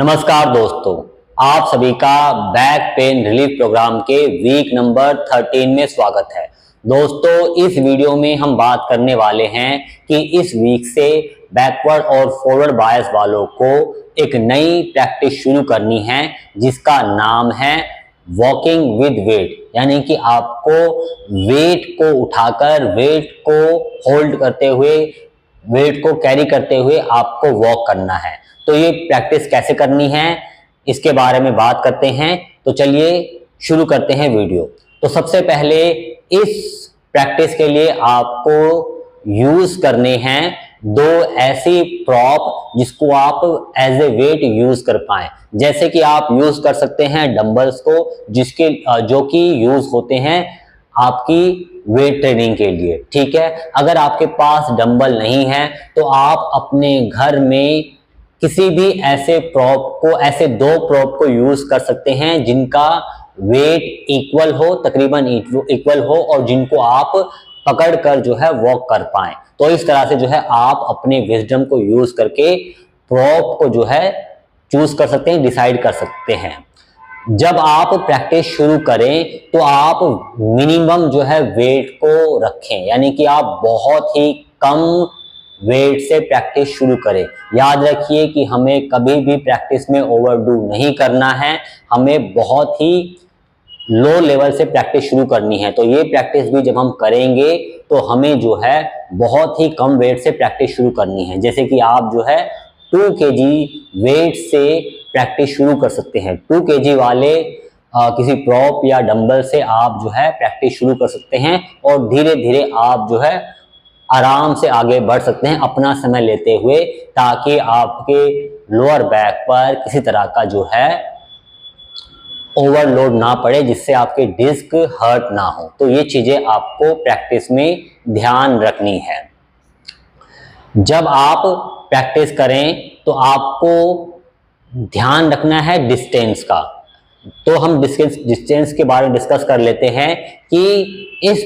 नमस्कार दोस्तों, आप सभी का बैक पेन रिलीफ प्रोग्राम के वीक नंबर 13 में स्वागत है। दोस्तों, इस वीडियो में हम बात करने वाले हैं कि इस वीक से बैकवर्ड और फॉरवर्ड बायस वालों को एक नई प्रैक्टिस शुरू करनी है जिसका नाम है वॉकिंग विद वेट। यानी कि आपको वेट को उठाकर, वेट को होल्ड करते हुए, वेट को कैरी करते हुए आपको वॉक करना है। तो ये प्रैक्टिस कैसे करनी है इसके बारे में बात करते हैं। तो चलिए शुरू करते हैं वीडियो। तो सबसे पहले इस प्रैक्टिस के लिए आपको यूज करने हैं दो ऐसी प्रॉप जिसको आप एज ए वेट यूज कर पाए। जैसे कि आप यूज कर सकते हैं डंबल्स को, जो कि यूज होते हैं आपकी वेट ट्रेनिंग के लिए। ठीक है, अगर आपके पास डंबल नहीं है तो आप अपने घर में किसी भी ऐसे दो प्रॉप को यूज कर सकते हैं जिनका वेट इक्वल हो, तकरीबन इक्वल हो, और जिनको आप पकड़कर जो है वॉक कर पाए। तो इस तरह से जो है आप अपने विजडम को यूज करके प्रॉप को जो है चूज कर सकते हैं, डिसाइड कर सकते हैं। जब आप प्रैक्टिस शुरू करें तो आप मिनिमम जो है वेट को रखें, यानी कि आप बहुत ही कम वेट से प्रैक्टिस शुरू करें। याद रखिए कि हमें कभी भी प्रैक्टिस में ओवरडू नहीं करना है, हमें बहुत ही लो लेवल से प्रैक्टिस शुरू करनी है। तो ये प्रैक्टिस भी जब हम करेंगे तो हमें जो है बहुत ही कम वेट से प्रैक्टिस शुरू करनी है। जैसे कि आप जो है 2 kg वेट से प्रैक्टिस शुरू कर सकते हैं। 2 kg वाले किसी प्रॉप या डंबल से आप जो है प्रैक्टिस शुरू कर सकते हैं और धीरे धीरे आप जो है आराम से आगे बढ़ सकते हैं अपना समय लेते हुए, ताकि आपके लोअर बैक पर किसी तरह का जो है ओवरलोड ना पड़े, जिससे आपके डिस्क हर्ट ना हो। तो ये चीजें आपको प्रैक्टिस में ध्यान रखनी है। जब आप प्रैक्टिस करें तो आपको ध्यान रखना है डिस्टेंस का। तो हम डिस्टेंस के बारे में डिस्कस कर लेते हैं कि इस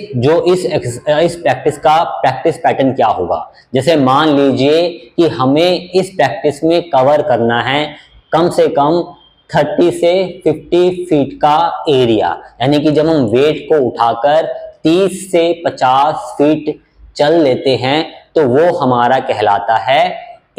प्रैक्टिस का प्रैक्टिस पैटर्न क्या होगा। जैसे मान लीजिए कि हमें इस प्रैक्टिस में कवर करना है कम से कम 30 से 50 फीट का एरिया। यानी कि जब हम वेट को उठाकर 30 से 50 फीट चल लेते हैं तो वो हमारा कहलाता है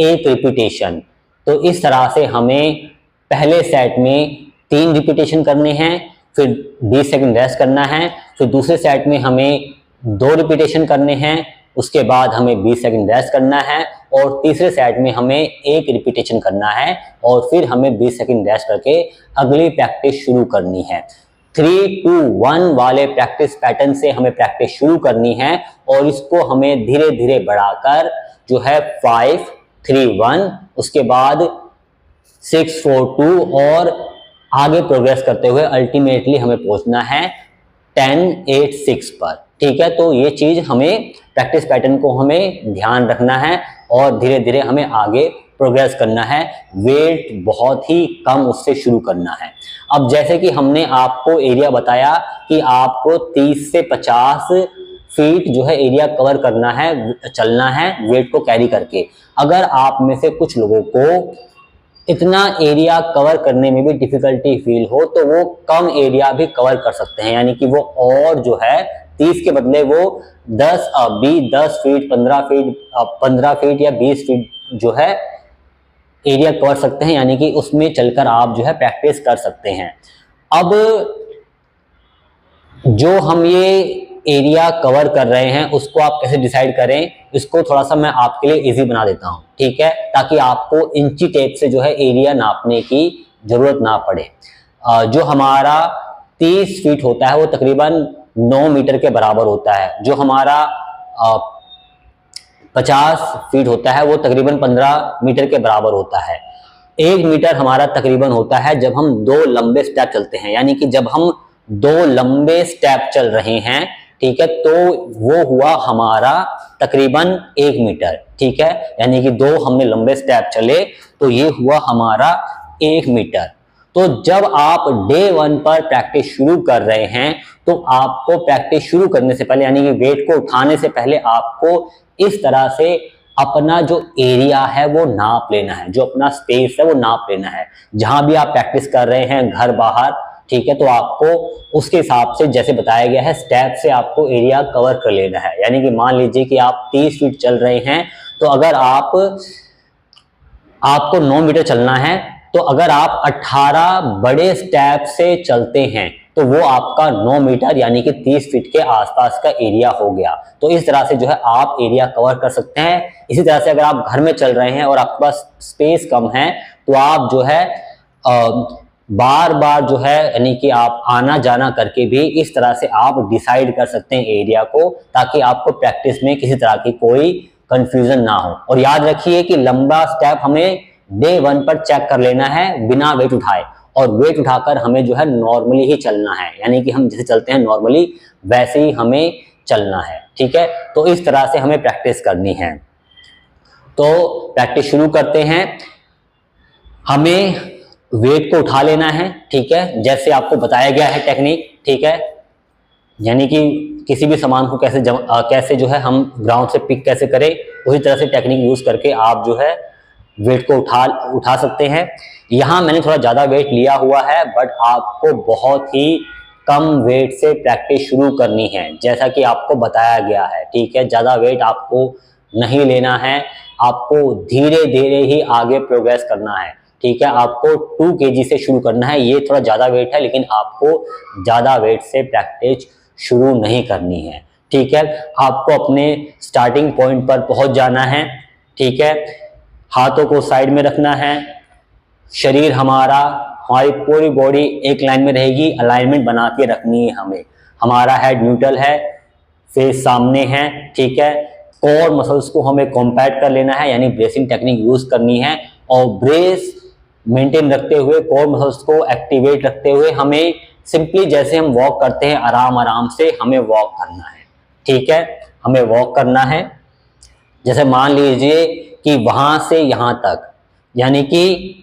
एक रिपीटेशन। तो इस तरह से हमें पहले सेट में 3 रिपीटेशन करने हैं, फिर 20 सेकंड रेस्ट करना है, फिर दूसरे सेट में हमें 2 रिपीटेशन करने हैं, उसके बाद हमें 20 सेकंड रेस्ट करना है, और तीसरे सेट में हमें 1 रिपीटेशन करना है और फिर हमें 20 सेकंड रेस्ट करके अगली प्रैक्टिस शुरू करनी है। 3, 2, 1 वाले प्रैक्टिस पैटर्न से हमें प्रैक्टिस शुरू करनी है और इसको हमें धीरे धीरे बढ़ाकर जो है 5, 3, 1, उसके बाद 6, 4, 2 और आगे प्रोग्रेस करते हुए अल्टीमेटली हमें पहुंचना है 10, 8, 6 पर। ठीक है, तो ये चीज हमें प्रैक्टिस पैटर्न को हमें ध्यान रखना है और धीरे धीरे हमें आगे प्रोग्रेस करना है। वेट बहुत ही कम उससे शुरू करना है। अब जैसे कि हमने आपको एरिया बताया कि आपको 30 से 50 फीट जो है एरिया कवर करना है, चलना है वेट को कैरी करके। अगर आप में से कुछ लोगों को इतना एरिया कवर करने में भी डिफिकल्टी फील हो तो वो कम एरिया भी कवर कर सकते हैं। यानी कि वो और जो है 30 के बदले वो 10 फीट, 15 फीट या 20 फीट जो है एरिया कवर सकते हैं। यानी कि उसमें चलकर आप जो है प्रैक्टिस कर सकते हैं। अब जो हम ये एरिया कवर कर रहे हैं उसको आप कैसे डिसाइड करें, इसको थोड़ा सा मैं आपके लिए इजी बना देता हूं। ठीक है, ताकि आपको इंची टेप से जो है एरिया नापने की जरूरत ना पड़े। जो हमारा 30 फीट होता है वो तकरीबन 9 मीटर के बराबर होता है। जो हमारा 50 फीट होता है वो तकरीबन 15 मीटर के बराबर होता है। 1 मीटर हमारा तकरीबन होता है जब हम 2 लंबे स्टेप चलते हैं। यानी कि जब हम 2 लंबे स्टेप चल रहे हैं, ठीक है, तो वो हुआ हमारा तकरीबन 1 मीटर। ठीक है, यानी कि 2 हमने लंबे स्टेप चले तो ये हुआ हमारा 1 मीटर। तो जब आप डे 1 पर प्रैक्टिस शुरू कर रहे हैं तो आपको प्रैक्टिस शुरू करने से पहले, यानी कि वेट को उठाने से पहले, आपको इस तरह से अपना जो एरिया है वो नाप लेना है, जो अपना स्पेस है वो नाप लेना है। जहां भी आप प्रैक्टिस कर रहे हैं, घर बाहर, ठीक है, तो आपको उसके हिसाब से जैसे बताया गया है स्टेप से आपको एरिया कवर कर लेना है। यानी कि मान लीजिए कि आप 30 फीट चल रहे हैं, तो अगर आपको 9 मीटर चलना है, तो अगर आप 18 बड़े स्टेप से चलते हैं तो वो आपका 9 मीटर यानी कि 30 फीट के आसपास का एरिया हो गया। तो इस तरह से जो है आप एरिया कवर कर सकते हैं। इसी तरह से अगर आप घर में चल रहे हैं और आपके पास स्पेस कम है, तो आप जो है बार बार जो है यानी कि आप आना जाना करके भी इस तरह से आप डिसाइड कर सकते हैं एरिया को, ताकि आपको प्रैक्टिस में किसी तरह की कोई कंफ्यूजन ना हो। और याद रखिए कि लंबा स्टेप हमें डे 1 पर चेक कर लेना है बिना वेट उठाए, और वेट उठाकर हमें जो है नॉर्मली ही चलना है, यानी कि हम जैसे चलते हैं नॉर्मली वैसे ही हमें चलना है। ठीक है, तो इस तरह से हमें प्रैक्टिस करनी है। तो प्रैक्टिस शुरू करते हैं। हमें वेट को उठा लेना है, ठीक है, जैसे आपको बताया गया है टेक्निक। ठीक है, यानी कि किसी भी सामान को कैसे जो है हम ग्राउंड से पिक कैसे करें, उसी तरह से टेक्निक यूज करके आप जो है वेट को उठा सकते हैं। यहाँ मैंने थोड़ा ज़्यादा वेट लिया हुआ है, बट आपको बहुत ही कम वेट से प्रैक्टिस शुरू करनी है, जैसा कि आपको बताया गया है। ठीक है, ज़्यादा वेट आपको नहीं लेना है, आपको धीरे धीरे ही आगे प्रोग्रेस करना है। ठीक है, आपको 2 kg से शुरू करना है। ये थोड़ा ज़्यादा वेट है, लेकिन आपको ज़्यादा वेट से प्रैक्टिस शुरू नहीं करनी है। ठीक है, आपको अपने स्टार्टिंग पॉइंट पर पहुंच जाना है। ठीक है, हाथों को साइड में रखना है, शरीर हमारी पूरी बॉडी एक लाइन में रहेगी, अलाइनमेंट बना के रखनी है हमें। हमारा हेड न्यूट्रल है, फेस सामने है। ठीक है, कोर मसल्स को हमें कॉम्पैक्ट कर लेना है, यानी ब्रेसिंग टेक्निक यूज करनी है, और ब्रेस मेंटेन रखते हुए, कोर मसल्स को एक्टिवेट रखते हुए हमें सिंपली जैसे हम वॉक करते हैं आराम आराम से हमें वॉक करना है। ठीक है, हमें वॉक करना है। जैसे मान लीजिए कि वहां से यहां तक, यानी कि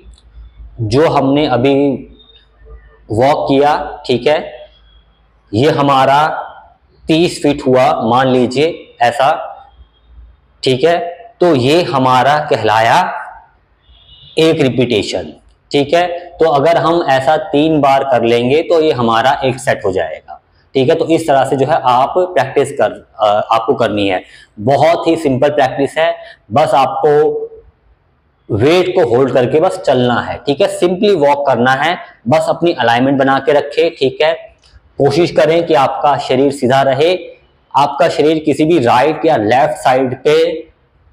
जो हमने अभी वॉक किया, ठीक है, ये हमारा 30 फीट हुआ मान लीजिए ऐसा। ठीक है, तो ये हमारा कहलाया एक रिपीटेशन। ठीक है, तो अगर हम ऐसा 3 बार कर लेंगे तो ये हमारा एक सेट हो जाएगा। ठीक है, तो इस तरह से जो है आप प्रैक्टिस आपको करनी है। बहुत ही सिंपल प्रैक्टिस है, बस आपको वेट को होल्ड करके बस चलना है। ठीक है, सिंपली वॉक करना है, बस अपनी अलाइनमेंट बना के रखें। ठीक है, कोशिश करें कि आपका शरीर सीधा रहे, आपका शरीर किसी भी राइट या लेफ्ट साइड पे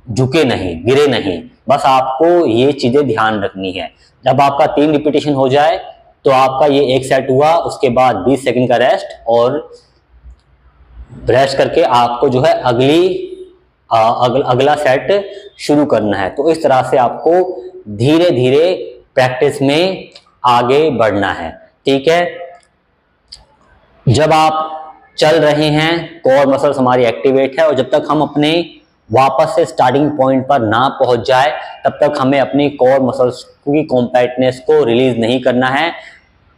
झुके नहीं, गिरे नहीं। बस आपको ये चीजें ध्यान रखनी है। जब आपका 3 रिपीटेशन हो जाए तो आपका ये एक सेट हुआ, उसके बाद 20 सेकंड का रेस्ट, और रेस्ट करके आपको जो है अगला सेट शुरू करना है। तो इस तरह से आपको धीरे धीरे प्रैक्टिस में आगे बढ़ना है। ठीक है, जब आप चल रहे हैं कोर मसल्स हमारी एक्टिवेट है, और जब तक हम अपने वापस से स्टार्टिंग पॉइंट पर ना पहुंच जाए तब तक हमें अपनी कोर मसल्स की कॉम्पैक्टनेस को रिलीज नहीं करना है,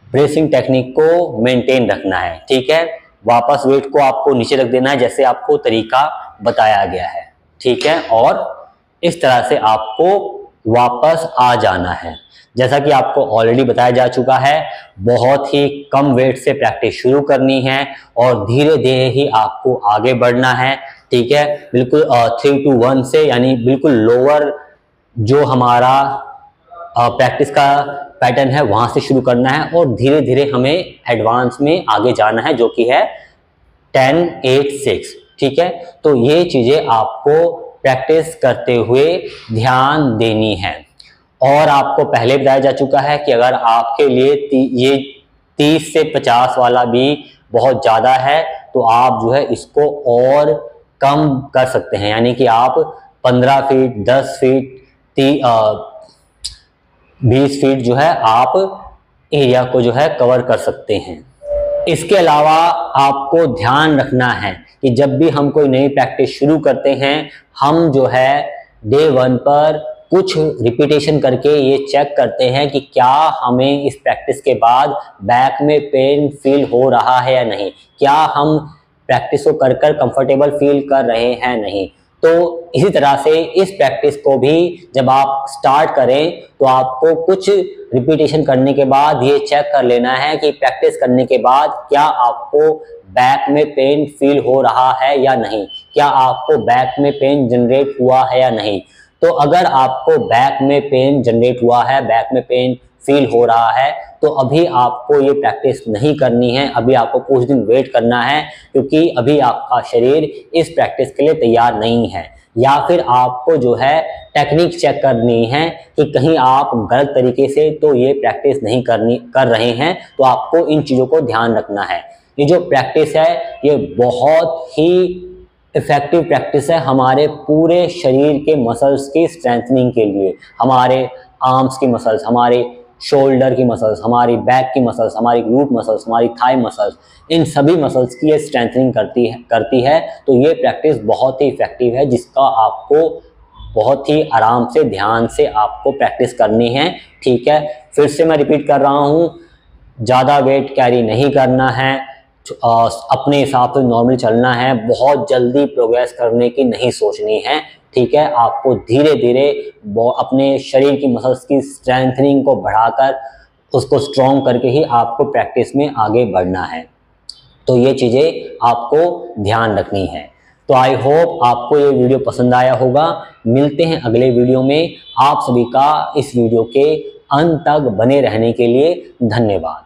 ब्रेसिंग टेक्निक को मेंटेन रखना है। ठीक है, वापस वेट को आपको नीचे रख देना है जैसे आपको तरीका बताया गया है। ठीक है, और इस तरह से आपको वापस आ जाना है। जैसा कि आपको ऑलरेडी बताया जा चुका है, बहुत ही कम वेट से प्रैक्टिस शुरू करनी है और धीरे धीरे ही आपको आगे बढ़ना है। ठीक है, बिल्कुल 3 to 1 से, यानी बिल्कुल लोअर जो हमारा प्रैक्टिस का पैटर्न है वहां से शुरू करना है, और धीरे धीरे हमें एडवांस में आगे जाना है, जो कि है 10, 8, 6। ठीक है, तो ये चीजें आपको प्रैक्टिस करते हुए ध्यान देनी है। और आपको पहले बताया जा चुका है कि अगर आपके लिए ये 30 से 50 वाला भी बहुत ज़्यादा है तो आप जो है इसको और कम कर सकते हैं, यानी कि आप 15 फीट, 10 फीट, 20 फीट जो है आप एरिया को जो है कवर कर सकते हैं। इसके अलावा आपको ध्यान रखना है कि जब भी हम कोई नई प्रैक्टिस शुरू करते हैं, हम जो है डे 1 पर कुछ रिपीटेशन करके ये चेक करते हैं कि क्या हमें इस प्रैक्टिस के बाद बैक में पेन फील हो रहा है या नहीं, क्या हम प्रैक्टिस को कर कंफर्टेबल फील कर रहे हैं नहीं। तो इसी तरह से इस प्रैक्टिस को भी जब आप स्टार्ट करें तो आपको कुछ रिपीटेशन करने के बाद ये चेक कर लेना है कि प्रैक्टिस करने के बाद क्या आपको बैक में पेन फील हो रहा है या नहीं, क्या आपको बैक में पेन जनरेट हुआ है या नहीं। तो अगर आपको बैक में पेन जनरेट हुआ है, बैक में पेन फील हो रहा है, तो अभी आपको ये प्रैक्टिस नहीं करनी है, अभी आपको कुछ दिन वेट करना है, क्योंकि अभी आपका शरीर इस प्रैक्टिस के लिए तैयार नहीं है। या फिर आपको जो है टेक्निक चेक करनी है कि कहीं आप गलत तरीके से तो ये प्रैक्टिस नहीं कर रहे हैं, तो आपको इन चीज़ों को ध्यान रखना है। ये जो प्रैक्टिस है ये बहुत ही इफेक्टिव प्रैक्टिस है हमारे पूरे शरीर के मसल्स की स्ट्रेंथनिंग के लिए, हमारे आर्म्स की मसल्स, हमारे शोल्डर की मसल्स, हमारी बैक की मसल्स, हमारी ग्लूट मसल्स, हमारी थाई मसल्स, इन सभी मसल्स की ये स्ट्रेंथनिंग करती है। तो ये प्रैक्टिस बहुत ही इफेक्टिव है, जिसका आपको बहुत ही आराम से ध्यान से आपको प्रैक्टिस करनी है। ठीक है, फिर से मैं रिपीट कर रहा हूँ, ज़्यादा वेट कैरी नहीं करना है, अपने हिसाब से नॉर्मल चलना है, बहुत जल्दी प्रोग्रेस करने की नहीं सोचनी है। ठीक है, आपको धीरे धीरे अपने शरीर की मसल्स की स्ट्रेंथनिंग को बढ़ाकर उसको स्ट्रॉन्ग करके ही आपको प्रैक्टिस में आगे बढ़ना है। तो ये चीज़ें आपको ध्यान रखनी है। तो आई होप आपको ये वीडियो पसंद आया होगा। मिलते हैं अगले वीडियो में। आप सभी का इस वीडियो के अंत तक बने रहने के लिए धन्यवाद।